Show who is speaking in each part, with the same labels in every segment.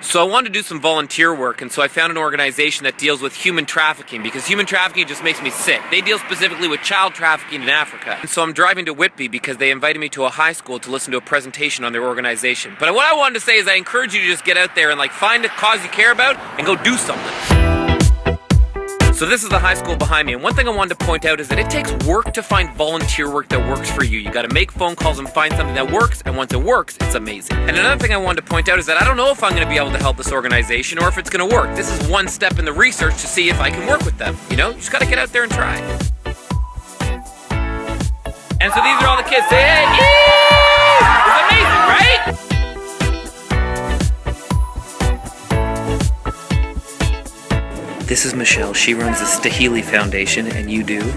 Speaker 1: So I wanted to do some volunteer work, and so I found an organization that deals with human trafficking, because human trafficking just makes me sick. They deal specifically with child trafficking in Africa. And so I'm driving to Whitby because they invited me to a high school to listen to a presentation on their organization. But what I wanted to say is I encourage you to just get out there and find a cause you care about and go do something. So this is the high school behind me, and one thing I wanted to point out is that it takes work to find volunteer work that works for you. You gotta make phone calls and find something that works, and once it works, it's amazing. And another thing I wanted to point out is that I don't know if I'm gonna be able to help this organization or if it's gonna work. This is one step in the research to see if I can work with them. You know, you just gotta get out there and try. And so these are all the kids. Say hey, yee! It's amazing, right? This is Michelle. She runs the Stahili Foundation, and you do?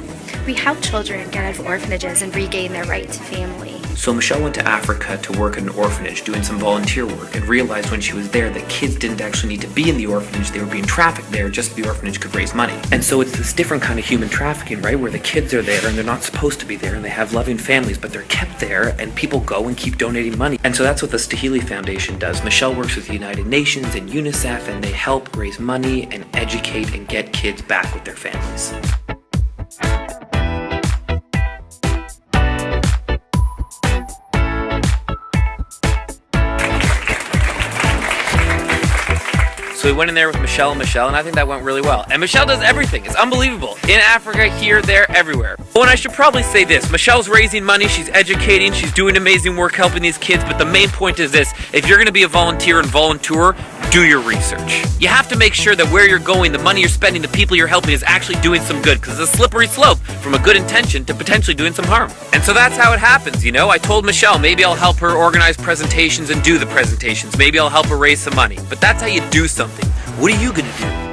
Speaker 2: We help children get out of orphanages and regain their right to family.
Speaker 1: So Michelle went to Africa to work in an orphanage doing some volunteer work and realized when she was there that kids didn't actually need to be in the orphanage. They were being trafficked there just so the orphanage could raise money. And so it's this different kind of human trafficking, right? Where the kids are there and they're not supposed to be there and they have loving families, but they're kept there and people go and keep donating money. And so that's what the Stahili Foundation does. Michelle works with the United Nations and UNICEF, and they help raise money and educate and get kids back with their families. So we went in there with Michelle, and I think that went really well. And Michelle does everything. It's unbelievable. In Africa, here, there, everywhere. Oh, and I should probably say this. Michelle's raising money, she's educating, she's doing amazing work helping these kids, but the main point is this. If you're gonna be a volunteer and volunteer, do your research. You have to make sure that where you're going, the money you're spending, the people you're helping is actually doing some good, because it's a slippery slope from a good intention to potentially doing some harm. And so that's how it happens, you know? I told Michelle maybe I'll help her organize presentations and do the presentations. Maybe I'll help her raise some money. But that's how you do something. What are you gonna do?